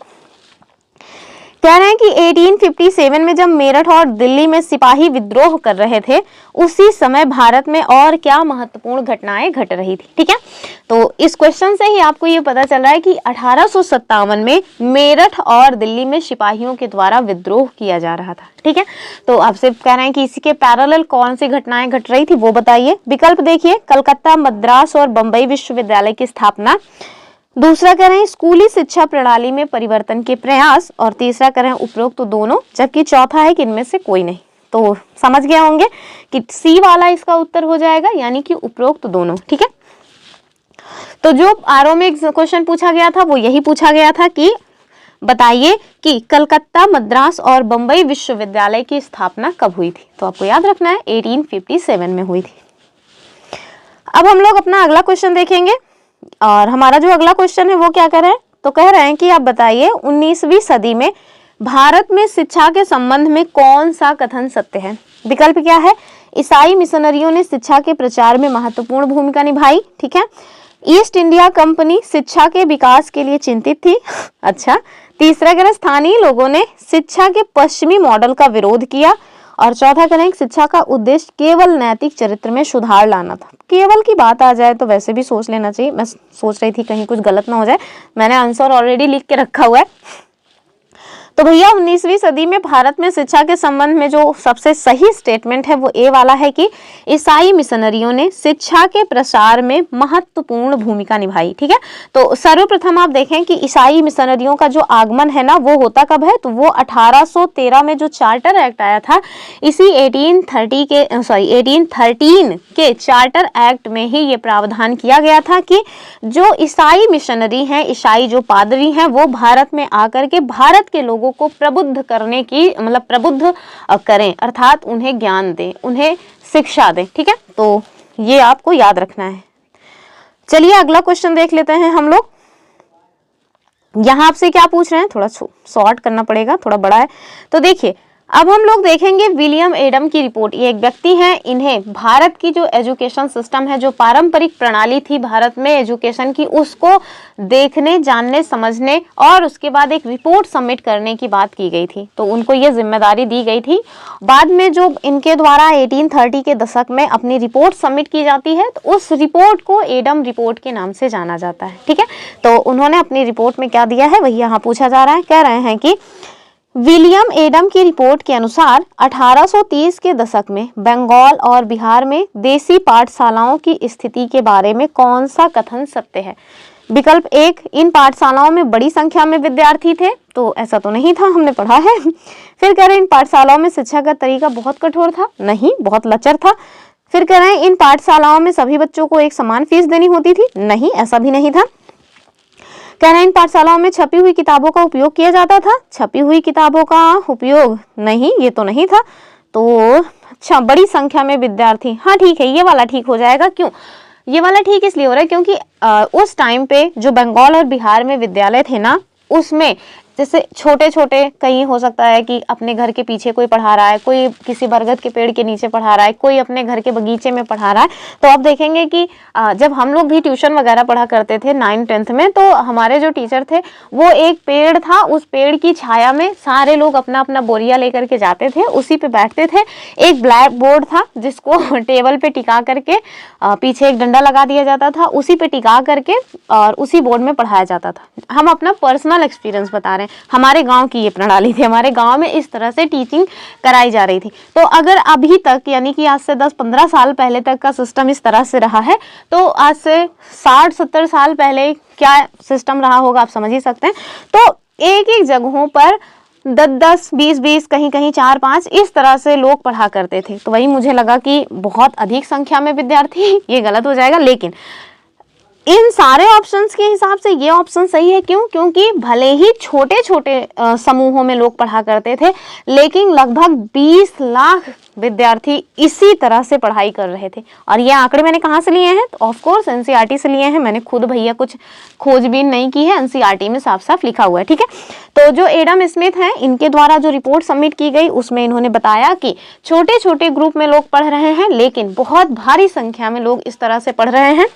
कह रहे हैं कि 1857 में जब मेरठ और दिल्ली में सिपाही विद्रोह कर रहे थे, उसी समय भारत में और क्या महत्वपूर्ण घटनाएं घट रही थी। ठीक है, तो इस क्वेश्चन से ही आपको ये पता चल रहा है कि 1857 में मेरठ और दिल्ली में सिपाहियों के द्वारा विद्रोह किया जा रहा था। ठीक है, तो आपसे कह रहे हैं कि इसी के पैरेलल कौन सी घटनाएं घट रही थी वो बताइए। विकल्प देखिए, कलकत्ता, मद्रास और बंबई विश्वविद्यालय की स्थापना। दूसरा कह रहे हैं स्कूली शिक्षा प्रणाली में परिवर्तन के प्रयास, और तीसरा कह रहे हैं उपरोक्त तो दोनों, जबकि चौथा है कि इनमें से कोई नहीं। तो समझ गए होंगे कि सी वाला इसका उत्तर हो जाएगा, यानी कि उपरोक्त दोनों। ठीक है, तो जो आरओ में क्वेश्चन पूछा गया था वो यही पूछा गया था कि बताइए कि कलकत्ता, मद्रास और बंबई विश्वविद्यालय की स्थापना कब हुई थी। तो आपको याद रखना है 1857 में हुई थी। अब हम लोग अपना अगला क्वेश्चन देखेंगे और हमारा जो अगला क्वेश्चन है वो क्या कह रहे हैं, तो कह रहे हैं कि आप बताइए 19वीं सदी में भारत में शिक्षा के संबंध में कौन सा कथन सत्य है। विकल्प क्या है, ईसाई मिशनरियों ने शिक्षा के प्रचार में महत्वपूर्ण भूमिका निभाई, ठीक है। ईस्ट इंडिया कंपनी शिक्षा के विकास के लिए चिंतित थी। अच्छा, तीसरा कह रहे स्थानीय लोगों ने शिक्षा के पश्चिमी मॉडल का विरोध किया। और चौथा करें शिक्षा का उद्देश्य केवल नैतिक चरित्र में सुधार लाना था। केवल की बात आ जाए तो वैसे भी सोच लेना चाहिए। मैं सोच रही थी कहीं कुछ गलत ना हो जाए, मैंने आंसर ऑलरेडी लिख के रखा हुआ है। तो भैया 19वीं सदी में भारत में शिक्षा के संबंध में जो सबसे सही स्टेटमेंट है वो ए वाला है कि ईसाई मिशनरियों ने शिक्षा के प्रसार में महत्वपूर्ण भूमिका निभाई, ठीक है। तो सर्वप्रथम आप देखें कि ईसाई मिशनरियों का जो आगमन है ना वो होता कब है, तो वो 1813 में जो चार्टर एक्ट आया था, इसी 1813 के चार्टर एक्ट में ही ये प्रावधान किया गया था कि जो ईसाई मिशनरी हैं, ईसाई जो पादरी हैं, वो भारत में आकर के भारत के लोगों को प्रबुद्ध करने की मतलब प्रबुद्ध करें, अर्थात उन्हें ज्ञान दें, उन्हें शिक्षा दें, ठीक है। तो ये आपको याद रखना है। चलिए अगला क्वेश्चन देख लेते हैं हम लोग। यहां आपसे क्या पूछ रहे हैं, थोड़ा शॉर्ट करना पड़ेगा, थोड़ा बड़ा है। तो देखिए अब हम लोग देखेंगे विलियम एडम की रिपोर्ट। ये एक व्यक्ति हैं, इन्हें भारत की जो एजुकेशन सिस्टम है, जो पारंपरिक प्रणाली थी भारत में एजुकेशन की, उसको देखने, जानने, समझने और उसके बाद एक रिपोर्ट सबमिट करने की बात की गई थी। तो उनको ये जिम्मेदारी दी गई थी। बाद में जो इनके द्वारा 1830 के दशक में अपनी रिपोर्ट सबमिट की जाती है, तो उस रिपोर्ट को एडम रिपोर्ट के नाम से जाना जाता है, ठीक है। तो उन्होंने अपनी रिपोर्ट में क्या दिया है वही यहाँ पूछा जा रहा है। कह रहे हैं कि विलियम एडम की रिपोर्ट के अनुसार 1830 के दशक में बंगाल और बिहार में देसी पाठशालाओं की स्थिति के बारे में कौन सा कथन सत्य है। विकल्प एक, इन पाठशालाओं में बड़ी संख्या में विद्यार्थी थे। तो ऐसा तो नहीं था, हमने पढ़ा है। फिर कह रहे हैं इन पाठशालाओं में शिक्षा का तरीका बहुत कठोर था। नहीं, बहुत लचर था। फिर कह रहे हैं इन पाठशालाओं में सभी बच्चों को एक समान फीस देनी होती थी। नहीं, ऐसा भी नहीं था। कह रहे हैं इन पाठशालाओं में छपी हुई किताबों का उपयोग किया जाता था। छपी हुई किताबों का उपयोग नहीं, ये तो नहीं था। तो अच्छा, बड़ी संख्या में विद्यार्थी, हाँ ठीक है, ये वाला ठीक हो जाएगा। क्यों ये वाला ठीक इसलिए हो रहा है क्योंकि उस टाइम पे जो बंगाल और बिहार में विद्यालय थे ना, उसमें जैसे छोटे छोटे, कहीं हो सकता है कि अपने घर के पीछे कोई पढ़ा रहा है, कोई किसी बरगद के पेड़ के नीचे पढ़ा रहा है, कोई अपने घर के बगीचे में पढ़ा रहा है। तो आप देखेंगे कि जब हम लोग भी ट्यूशन वगैरह पढ़ा करते थे 9th-10th में, तो हमारे जो टीचर थे वो एक पेड़ था, उस पेड़ की छाया में सारे लोग अपना अपना बोरिया लेकर के जाते थे, उसी पे बैठते थे। एक ब्लैक बोर्ड था जिसको टेबल पे टिका करके पीछे एक डंडा लगा दिया जाता था, उसी पे टिका करके और उसी बोर्ड में पढ़ाया जाता था। हम अपना पर्सनल एक्सपीरियंस बता रहे हैं, हमारे गांव की ये प्रणाली थी, हमारे गांव में इस तरह से टीचिंग कराई जा रही थी। तो अगर अभी तक यानी कि आज से 10-15 साल पहले तक का सिस्टम इस तरह से रहा है, तो आज से 60-70 साल पहले क्या सिस्टम रहा होगा आप समझ ही सकते हैं। तो एक एक जगहों पर 10-10, 20-20, कहीं कहीं 4-5 इस तरह से लोग पढ़ा करते थे। तो वही मुझे लगा कि बहुत अधिक संख्या में विद्यार्थी, ये गलत हो जाएगा। लेकिन इन सारे ऑप्शंस के हिसाब से ये ऑप्शन सही है। क्यों? क्योंकि भले ही छोटे छोटे समूहों में लोग पढ़ा करते थे, लेकिन लगभग 20 लाख विद्यार्थी इसी तरह से पढ़ाई कर रहे थे। और ये आंकड़े मैंने कहाँ से लिए हैं? तो ऑफ कोर्स एनसीईआरटी से लिए हैं। मैंने खुद भैया कुछ खोजबीन नहीं की है, एनसीईआरटी में साफ साफ लिखा हुआ है, ठीक है। तो जो एडम स्मिथ हैं, इनके द्वारा जो रिपोर्ट सबमिट की गई उसमें इन्होंने बताया कि छोटे छोटे ग्रुप में लोग पढ़ रहे हैं, लेकिन बहुत भारी संख्या में लोग इस तरह से पढ़ रहे हैं।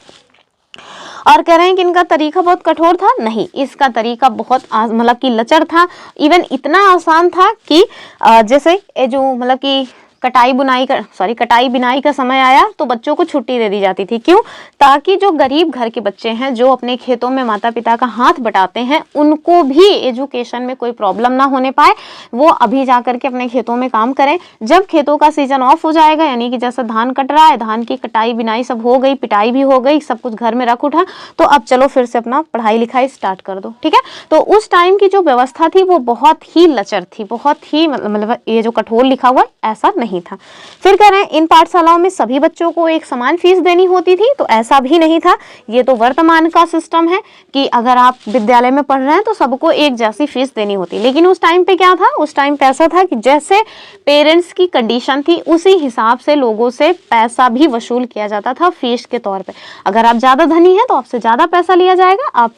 और कह रहे हैं कि इनका तरीका बहुत कठोर था। नहीं, इसका तरीका बहुत मतलब कि लचर था। इवन इतना आसान था कि जैसे जो मतलब कि कटाई बिनाई का समय आया तो बच्चों को छुट्टी दे दी जाती थी। क्यों? ताकि जो गरीब घर के बच्चे हैं, जो अपने खेतों में माता पिता का हाथ बटाते हैं, उनको भी एजुकेशन में कोई प्रॉब्लम ना होने पाए, वो अभी जा करके अपने खेतों में काम करें। जब खेतों का सीजन ऑफ हो जाएगा, यानी कि जैसे धान कट रहा है, धान की कटाई बिनाई सब हो गई, पिटाई भी हो गई, सब कुछ घर में रख उठा, तो अब चलो फिर से अपना पढ़ाई लिखाई स्टार्ट कर दो, ठीक है। तो उस टाइम की जो व्यवस्था थी वो बहुत ही लचर थी, बहुत ही मतलब ये जो कठोर लिखा हुआ ऐसा नहीं नहीं था। फिर कह रहे हैं इन पाठशालाओं में सभी बच्चों को एक समान फीस देनी होती थी, तो ऐसा भी नहीं था। ये तो वर्तमान का सिस्टम है कि अगर आप विद्यालय में पढ़ रहे हैं तो सबको एक जैसी फीस देनी होती, लेकिन उस टाइम पे क्या था, उस टाइम पे ऐसा था कि जैसे पेरेंट्स की कंडीशन थी उसी हिसाब से लोगों से पैसा भी वसूल किया जाता था फीस के तौर पे। अगर आप ज्यादा धनी हैं तो आपसे ज्यादा पैसा लिया जाएगा, आप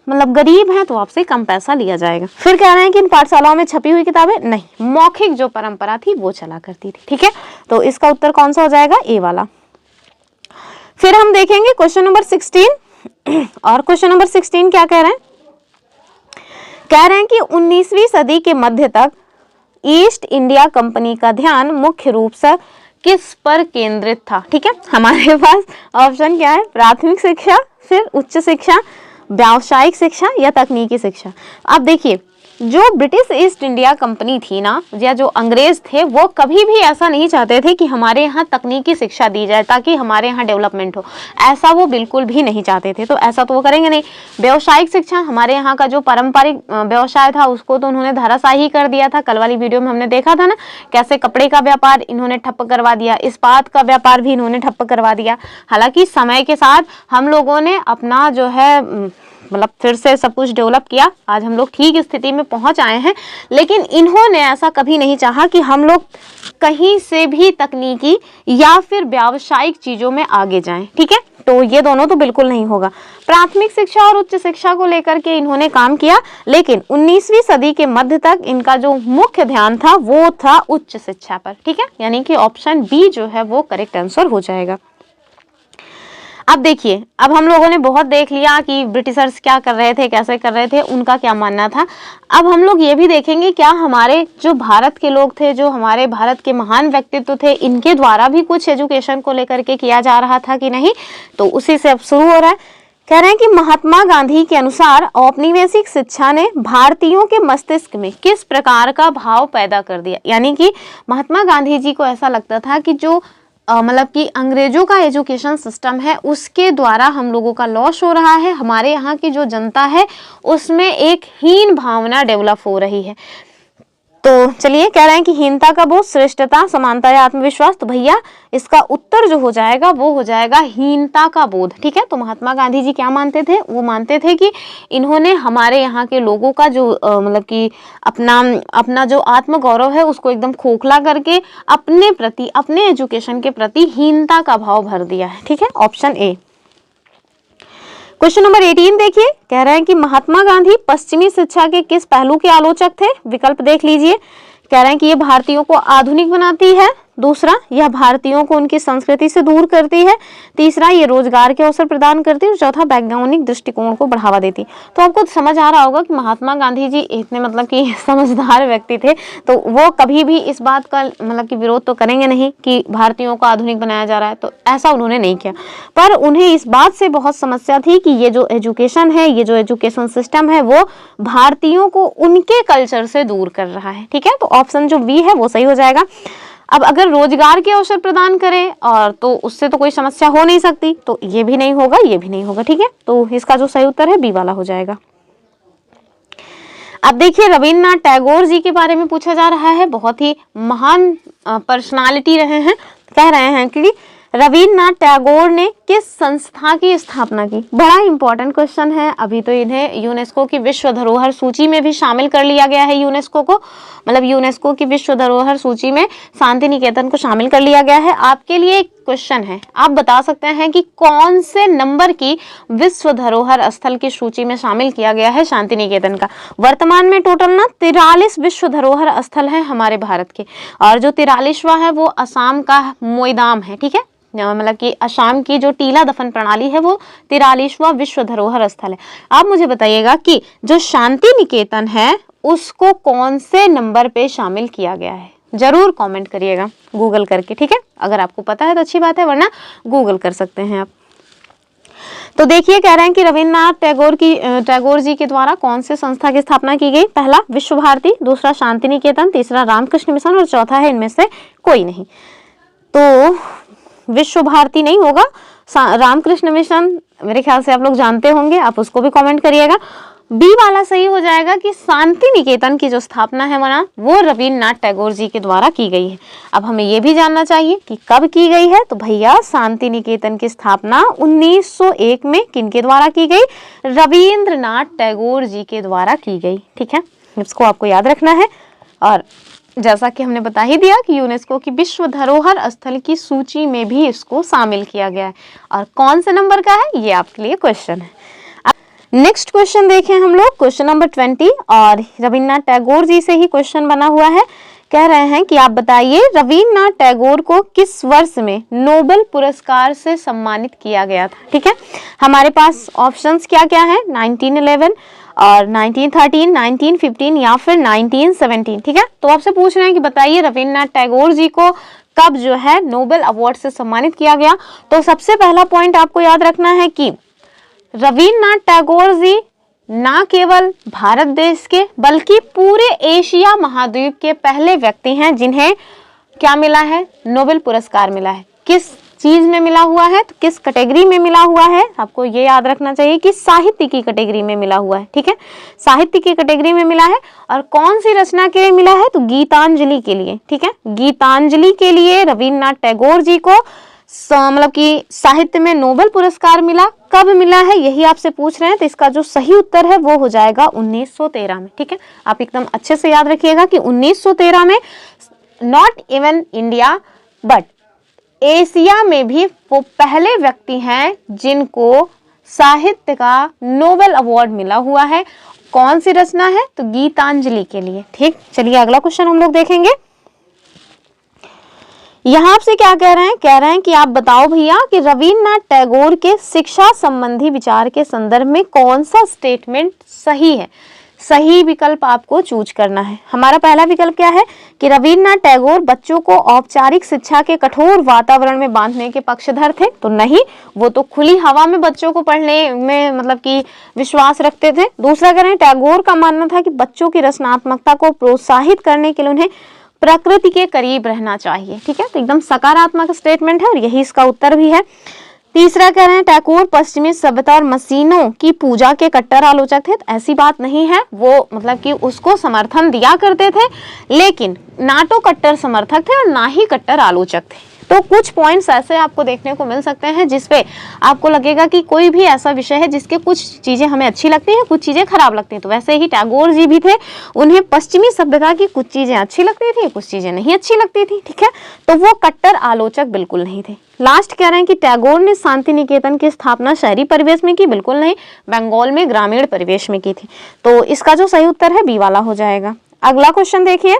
मतलब गरीब हैं तो आपसे कम पैसा लिया जाएगा। फिर कह रहे हैं कि इन पाठशालाओं में छपी हुई किताबें नहीं, मौखिक जो परंपरा थी वो चला करती थी। ठीक है, तो इसका उत्तर कौन सा हो जाएगा, ए वाला। फिर हम देखेंगे क्वेश्चन नंबर 16 और क्वेश्चन नंबर 16 क्या कह रहे हैं, कह रहे हैं कि 19वीं सदी के मध्य तक ईस्ट इंडिया कंपनी का ध्यान मुख्य रूप से किस पर केंद्रित था। ठीक है, हमारे पास ऑप्शन क्या है, प्राथमिक शिक्षा, फिर उच्च शिक्षा, व्यावसायिक शिक्षा या तकनीकी शिक्षा। अब देखिए, जो ब्रिटिश ईस्ट इंडिया कंपनी थी ना, या जो अंग्रेज थे, वो कभी भी ऐसा नहीं चाहते थे कि हमारे यहाँ तकनीकी शिक्षा दी जाए ताकि हमारे यहाँ डेवलपमेंट हो, ऐसा वो बिल्कुल भी नहीं चाहते थे। तो ऐसा तो वो करेंगे नहीं। व्यावसायिक शिक्षा, हमारे यहाँ का जो पारंपरिक व्यवसाय था उसको तो उन्होंने धराशायी कर दिया था। कल वाली वीडियो में हमने देखा था ना कैसे कपड़े का व्यापार इन्होंने ठप्प करवा दिया, इस्पात का व्यापार भी इन्होंने ठप्प करवा दिया। हालांकि समय के साथ हम लोगों ने अपना जो है मतलब फिर से सब कुछ डेवलप किया, आज हम लोग ठीक स्थिति में पहुंच आए हैं, लेकिन इन्होंने ऐसा कभी नहीं चाहा कि हम लोग कहीं से भी तकनीकी या फिर व्यावसायिक चीजों में आगे जाएं। ठीक है, तो ये दोनों तो बिल्कुल नहीं होगा। प्राथमिक शिक्षा और उच्च शिक्षा को लेकर के इन्होंने काम किया, लेकिन 19वीं सदी के मध्य तक इनका जो मुख्य ध्यान था वो था उच्च शिक्षा पर। ठीक है, यानी कि ऑप्शन बी जो है वो करेक्ट आंसर हो जाएगा। अब देखिए, अब हम लोगों ने बहुत देख लिया कि ब्रिटिशर्स क्या कर रहे थे, कैसे कर रहे थे, उनका क्या मानना था। अब हम लोग ये भी देखेंगे क्या हमारे जो भारत के लोग थे, जो हमारे भारत के महान व्यक्तित्व थे, इनके द्वारा भी कुछ एजुकेशन को लेकर के किया जा रहा था कि नहीं। तो उसी से अब शुरू हो रहा है। कह रहे हैं कि महात्मा गांधी के अनुसार औपनिवेशिक शिक्षा ने भारतीयों के मस्तिष्क में किस प्रकार का भाव पैदा कर दिया। यानी कि महात्मा गांधी जी को ऐसा लगता था कि जो मतलब कि अंग्रेजों का एजुकेशन सिस्टम है उसके द्वारा हम लोगों का लॉस हो रहा है, हमारे यहाँ की जो जनता है उसमें एक हीन भावना डेवलप हो रही है। तो चलिए, कह रहे हैं कि हीनता का बोध, श्रेष्ठता, समानता या आत्मविश्वास। तो भैया इसका उत्तर जो हो जाएगा वो हो जाएगा हीनता का बोध। ठीक है, तो महात्मा गांधी जी क्या मानते थे, वो मानते थे कि इन्होंने हमारे यहाँ के लोगों का जो मतलब कि अपना जो आत्मगौरव है उसको एकदम खोखला करके अपने प्रति, अपने एजुकेशन के प्रति हीनता का भाव भर दिया है। ठीक है, ऑप्शन ए। क्वेश्चन नंबर 18 देखिए, कह रहे हैं कि महात्मा गांधी पश्चिमी शिक्षा के किस पहलू के आलोचक थे। विकल्प देख लीजिए। कह रहे हैं कि ये भारतीयों को आधुनिक बनाती है, दूसरा यह भारतीयों को उनकी संस्कृति से दूर करती है, तीसरा ये रोजगार के अवसर प्रदान करती है और चौथा वैज्ञानिक दृष्टिकोण को बढ़ावा देती। तो आपको समझ आ रहा होगा कि महात्मा गांधी जी इतने मतलब कि समझदार व्यक्ति थे, तो वो कभी भी इस बात का मतलब कि विरोध तो करेंगे नहीं कि भारतीयों को आधुनिक बनाया जा रहा है, तो ऐसा उन्होंने नहीं किया। पर उन्हें इस बात से बहुत समस्या थी कि ये जो एजुकेशन है, ये जो एजुकेशन सिस्टम है वो भारतीयों को उनके कल्चर से दूर कर रहा है। ठीक है, तो ऑप्शन जो बी है वो सही हो जाएगा। अब अगर रोजगार के अवसर प्रदान करें और तो उससे तो कोई समस्या हो नहीं सकती, तो ये भी नहीं होगा, ये भी नहीं होगा। ठीक है, तो इसका जो सही उत्तर है बी वाला हो जाएगा। अब देखिए, रविन्द्रनाथ टैगोर जी के बारे में पूछा जा रहा है, बहुत ही महान पर्सनालिटी रहे हैं। कह रहे हैं कि रविन्द्रनाथ टैगोर ने किस संस्था की स्थापना की। बड़ा इंपॉर्टेंट क्वेश्चन है। अभी तो इन्हें यूनेस्को की विश्व धरोहर सूची में भी शामिल कर लिया गया है। यूनेस्को को मतलब यूनेस्को की विश्व धरोहर सूची में शांति निकेतन को शामिल कर लिया गया है। आपके लिए एक क्वेश्चन है, आप बता सकते हैं कि कौन से नंबर की विश्व धरोहर स्थल की सूची में शामिल किया गया है शांति निकेतन का। वर्तमान में टोटल ना 43 विश्व धरोहर स्थल हैं हमारे भारत के, और जो 43वां है वो असम का मोईदाम है। ठीक है, मतलब कि असम की जो टीला दफन प्रणाली है वो 43वां विश्व धरोहर स्थल है। आप मुझे बताइएगा कि जो शांति निकेतन है उसको कौन से नंबर पे शामिल किया गया है। जरूर कमेंट करिएगा गूगल करके। ठीक है, अगर आपको पता है तो अच्छी बात है, वरना गूगल कर सकते हैं आप। तो देखिए, कह रहे हैं कि रविन्द्रनाथ टैगोर जी के द्वारा कौन से संस्था की स्थापना की गई। पहला विश्व भारती, दूसरा शांति निकेतन, तीसरा रामकृष्ण मिशन और चौथा है इनमें से कोई नहीं। तो विश्व भारती नहीं होगा, रामकृष्ण मिशन मेरे ख्याल से आप लोग जानते होंगे, आप उसको भी कमेंट करिएगा। बी वाला सही हो जाएगा कि शांति निकेतन की जो स्थापना है वहाँ वो रविन्द्रनाथ टैगोर जी के द्वारा की गई है। अब हमें ये भी जानना चाहिए कि कब की गई है, तो भैया शांति निकेतन की स्थापना 1901 में किनके द्वारा की गई, रविन्द्रनाथ टैगोर जी के द्वारा की गई। ठीक है, इसको आपको याद रखना है। और जैसा कि हमने बता ही दिया कि यूनेस्को की विश्व धरोहर स्थल की सूची में भी इसको शामिल किया गया है। और कौन से नंबर का है, ये आपके लिए क्वेश्चन है। नेक्स्ट क्वेश्चन देखें हम लोग, क्वेश्चन नंबर 20, और रविन्द्रनाथ टैगोर जी से ही क्वेश्चन बना हुआ है। कह रहे हैं कि आप बताइए रविन्द्रनाथ टैगोर को किस वर्ष में नोबेल पुरस्कार से सम्मानित किया गया था। ठीक है, हमारे पास ऑप्शंस क्या क्या है, 1911 और 1913, 1915 या फिर 1917। ठीक है, तो आपसे पूछ रहे हैं कि बताइए रविन्द्रनाथ टैगोर जी को कब जो है नोबेल अवार्ड से सम्मानित किया गया। तो सबसे पहला पॉइंट आपको याद रखना है कि रविन्द्रनाथ टैगोर जी ना केवल भारत देश के बल्कि पूरे एशिया महाद्वीप के पहले व्यक्ति हैं जिन्हें क्या मिला है, नोबेल पुरस्कार मिला है। किस चीज में मिला हुआ है, तो किस कैटेगरी में मिला हुआ है, आपको ये याद रखना चाहिए कि साहित्य की कैटेगरी में मिला हुआ है। ठीक है, साहित्य की कैटेगरी में मिला है। और कौन सी रचना के लिए मिला है, तो गीतांजलि के लिए। ठीक है, गीतांजलि के लिए रविन्द्रनाथ टैगोर जी को मतलब कि साहित्य में नोबेल पुरस्कार मिला। कब मिला है, यही आपसे पूछ रहे हैं। तो इसका जो सही उत्तर है वो हो जाएगा 1913 में। ठीक है, आप एकदम अच्छे से याद रखिएगा कि 1913 में not even India but Asia में भी वो पहले व्यक्ति हैं जिनको साहित्य का नोबेल अवार्ड मिला हुआ है। कौन सी रचना है, तो गीतांजलि के लिए। ठीक, चलिए अगला क्वेश्चन हम लोग देखेंगे। यहाँ से क्या कह रहे हैं कि आप बताओ भैया कि रविन्द्रनाथ टैगोर के शिक्षा संबंधी विचार के संदर्भ में कौन सा स्टेटमेंट सही है। सही विकल्प आपको चूज करना है। हमारा पहला विकल्प क्या है कि रविन्द्रनाथ टैगोर बच्चों को औपचारिक शिक्षा के कठोर वातावरण में बांधने के पक्षधर थे। तो नहीं, वो तो खुली हवा में बच्चों को पढ़ने में मतलब कि विश्वास रखते थे। दूसरा कह रहे हैं टैगोर का मानना था कि बच्चों की रचनात्मकता को प्रोत्साहित करने के लिए उन्हें प्रकृति के करीब रहना चाहिए। ठीक है, तो एकदम सकारात्मक स्टेटमेंट है और यही इसका उत्तर भी है। तीसरा कह रहे हैं टैगोर पश्चिमी सभ्यता और मशीनों की पूजा के कट्टर आलोचक थे। तो ऐसी बात नहीं है, वो मतलब कि उसको समर्थन दिया करते थे, लेकिन ना तो कट्टर समर्थक थे और ना ही कट्टर आलोचक थे। तो कुछ पॉइंट्स ऐसे आपको देखने को मिल सकते हैं जिसपे आपको लगेगा कि कोई भी ऐसा विषय है जिसके कुछ चीजें हमें अच्छी लगती हैं, कुछ चीजें खराब लगती हैं। तो वैसे ही टैगोर जी भी थे, उन्हें पश्चिमी सभ्यता की कुछ चीजें अच्छी लगती थी, कुछ चीजें नहीं अच्छी लगती थी। ठीक है, तो वो कट्टर आलोचक बिल्कुल नहीं थे। लास्ट कह रहे हैं कि टैगोर ने शांति निकेतन की स्थापना शहरी परिवेश में की, बिल्कुल नहीं, बंगाल में ग्रामीण परिवेश में की थी। तो इसका जो सही उत्तर है बी वाला हो जाएगा। अगला क्वेश्चन देखिए,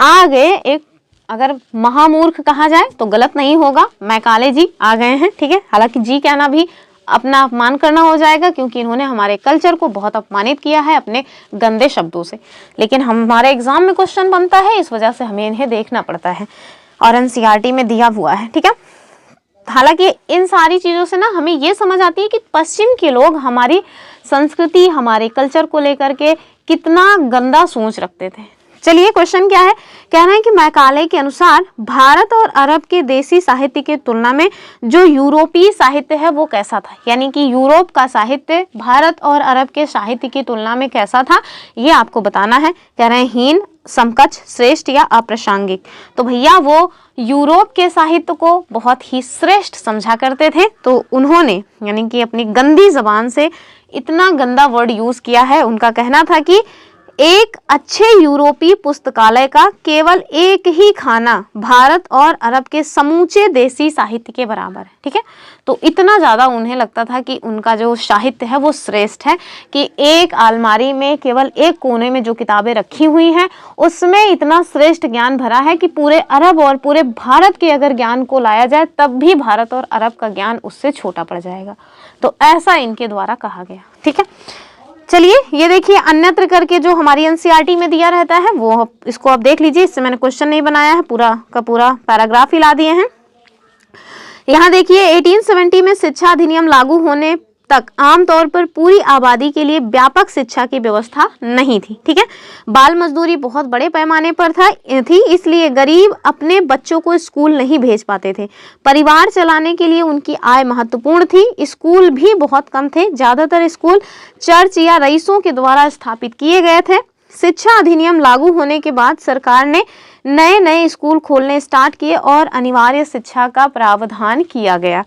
आगे एक अगर महामूर्ख कहा जाए तो गलत नहीं होगा, मैकाले जी आ गए हैं। ठीक है, हालांकि जी कहना भी अपना अपमान करना हो जाएगा क्योंकि इन्होंने हमारे कल्चर को बहुत अपमानित किया है अपने गंदे शब्दों से, लेकिन हमारे एग्जाम में क्वेश्चन बनता है, इस वजह से हमें इन्हें देखना पड़ता है और एनसीईआरटी में दिया हुआ है। ठीक है, हालांकि इन सारी चीज़ों से ना हमें ये समझ आती है कि पश्चिम के लोग हमारी संस्कृति, हमारे कल्चर को लेकर के कितना गंदा सोच रखते थे। चलिए क्वेश्चन क्या है, कह रहे हैं कि मैकाले के अनुसार भारत और अरब के देसी साहित्य की तुलना में जो यूरोपीय साहित्य है वो कैसा था। यानी कि यूरोप का साहित्य भारत और अरब के साहित्य की तुलना में कैसा था, ये आपको बताना है। कह रहे हैं हीन, समकक्ष, श्रेष्ठ या अप्रासंगिक। तो भैया वो यूरोप के साहित्य को बहुत ही श्रेष्ठ समझा करते थे, तो उन्होंने यानी कि अपनी गंदी जबान से इतना गंदा वर्ड यूज किया है। उनका कहना था कि एक अच्छे यूरोपीय पुस्तकालय का केवल एक ही खाना भारत और अरब के समूचे देसी साहित्य के बराबर है। ठीक है, तो इतना ज़्यादा उन्हें लगता था कि उनका जो साहित्य है वो श्रेष्ठ है कि एक अलमारी में केवल एक कोने में जो किताबें रखी हुई हैं उसमें इतना श्रेष्ठ ज्ञान भरा है कि पूरे अरब और पूरे भारत के अगर ज्ञान को लाया जाए तब भी भारत और अरब का ज्ञान उससे छोटा पड़ जाएगा। तो ऐसा इनके द्वारा कहा गया। ठीक है, चलिए ये देखिए अन्यत्र करके जो हमारी एनसीईआरटी में दिया रहता है वो इसको आप देख लीजिए। इससे मैंने क्वेश्चन नहीं बनाया है, पूरा का पूरा पैराग्राफ ही ला दिए हैं। यहाँ देखिए 1870 में शिक्षा अधिनियम लागू होने तक आमतौर पर पूरी आबादी के लिए व्यापक शिक्षा की व्यवस्था नहीं थी। ठीक है, बाल मजदूरी बहुत बड़े पैमाने पर थी, इसलिए गरीब अपने बच्चों को स्कूल नहीं भेज पाते थे। परिवार चलाने के लिए उनकी आय महत्वपूर्ण थी। स्कूल भी बहुत कम थे, ज्यादातर स्कूल चर्च या रईसों के द्वारा स्थापित किए गए थे। शिक्षा अधिनियम लागू होने के बाद सरकार ने नए नए स्कूल खोलने स्टार्ट किए और अनिवार्य शिक्षा का प्रावधान किया गया।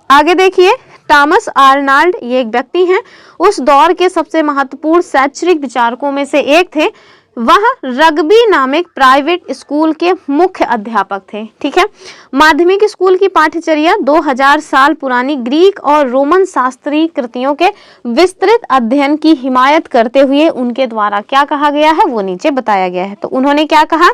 आगे देखिए, थॉमस आर्नल्ड, ये एक व्यक्ति हैं, उस दौर के सबसे महत्वपूर्ण शैक्षणिक विचारकों में से एक थे। वह रग्बी नामक प्राइवेट स्कूल के मुख्य अध्यापक थे। ठीक है, माध्यमिक स्कूल की पाठ्यचर्या 2000 साल पुरानी ग्रीक और रोमन शास्त्रीय कृतियों के विस्तृत अध्ययन की हिमायत करते हुए उनके द्वारा क्या कहा गया है वो नीचे बताया गया है। तो उन्होंने क्या कहा?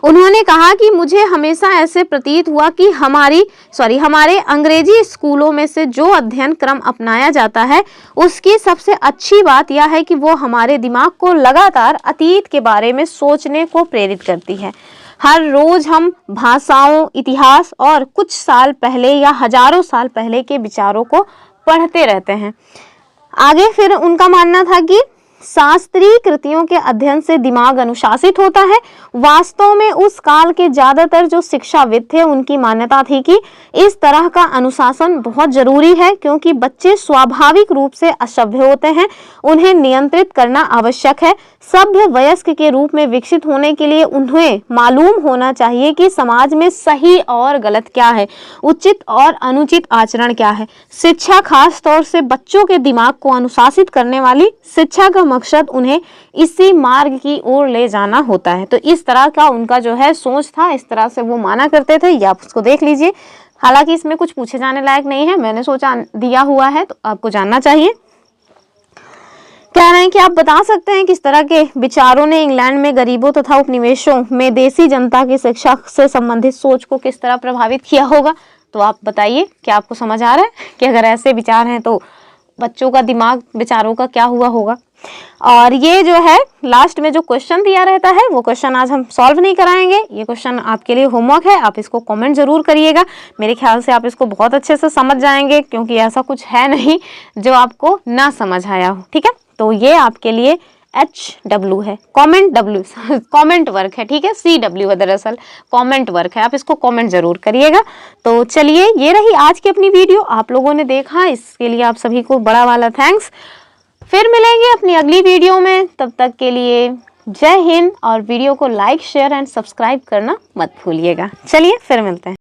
उन्होंने कहा कि मुझे हमेशा ऐसे प्रतीत हुआ कि हमारे अंग्रेजी स्कूलों में से जो अध्ययन क्रम अपनाया जाता है उसकी सबसे अच्छी बात यह है कि वो हमारे दिमाग को लगातार अतीत के बारे में सोचने को प्रेरित करती है। हर रोज हम भाषाओं, इतिहास और कुछ साल पहले या हजारों साल पहले के विचारों को पढ़ते रहते हैं। आगे फिर उनका मानना था कि शास्त्रीय कृतियों के अध्ययन से दिमाग अनुशासित होता है। वास्तव में उस काल के ज्यादातर जो शिक्षाविद थे उनकी मान्यता थी कि इस तरह का अनुशासन बहुत जरूरी है, क्योंकि बच्चे स्वाभाविक रूप से असभ्य होते हैं, उन्हें नियंत्रित करना आवश्यक है। सभ्य वयस्क के रूप में विकसित होने के लिए उन्हें मालूम होना चाहिए कि समाज में सही और गलत क्या है, उचित और अनुचित आचरण क्या है। शिक्षा खास तौर से बच्चों के दिमाग को अनुशासित करने वाली शिक्षा का मकसद उन्हें इसी मार्ग की ओर ले जाना होता है। तो इस तरह का उनका जो है सोच था, इस तरह से वो माना करते थे। ये आप उसको देख लीजिए। हालांकि इसमें कुछ पूछे जाने लायक नहीं है, मैंने सोचा दिया हुआ है तो आपको जानना चाहिए। कह रहे हैं कि आप बता सकते हैं किस तरह के विचारों ने इंग्लैंड में गरीबों तथा उपनिवेशों में देसी जनता की शिक्षा से संबंधित सोच को किस तरह प्रभावित किया होगा। तो आप बताइए, क्या आपको समझ आ रहा है कि अगर ऐसे विचार हैं तो बच्चों का दिमाग, विचारों का क्या हुआ होगा। और ये जो है लास्ट में जो क्वेश्चन दिया रहता है वो क्वेश्चन आज हम सॉल्व नहीं कराएंगे। ये क्वेश्चन आपके लिए होमवर्क है, आप इसको कमेंट जरूर करिएगा। मेरे ख्याल से आप इसको बहुत अच्छे से समझ जाएंगे, क्योंकि ऐसा कुछ है नहीं जो आपको ना समझ आया हो। ठीक है, तो ये आपके लिए HW है, कमेंट वर्क है। ठीक है, CW है, दरअसल कमेंट वर्क है, आप इसको कमेंट जरूर करिएगा। तो चलिए, ये रही आज की अपनी वीडियो। आप लोगों ने देखा, इसके लिए आप सभी को बड़ा वाला थैंक्स। फिर मिलेंगे अपनी अगली वीडियो में, तब तक के लिए जय हिंद। और वीडियो को लाइक, शेयर एंड सब्सक्राइब करना मत भूलिएगा। चलिए फिर मिलते हैं।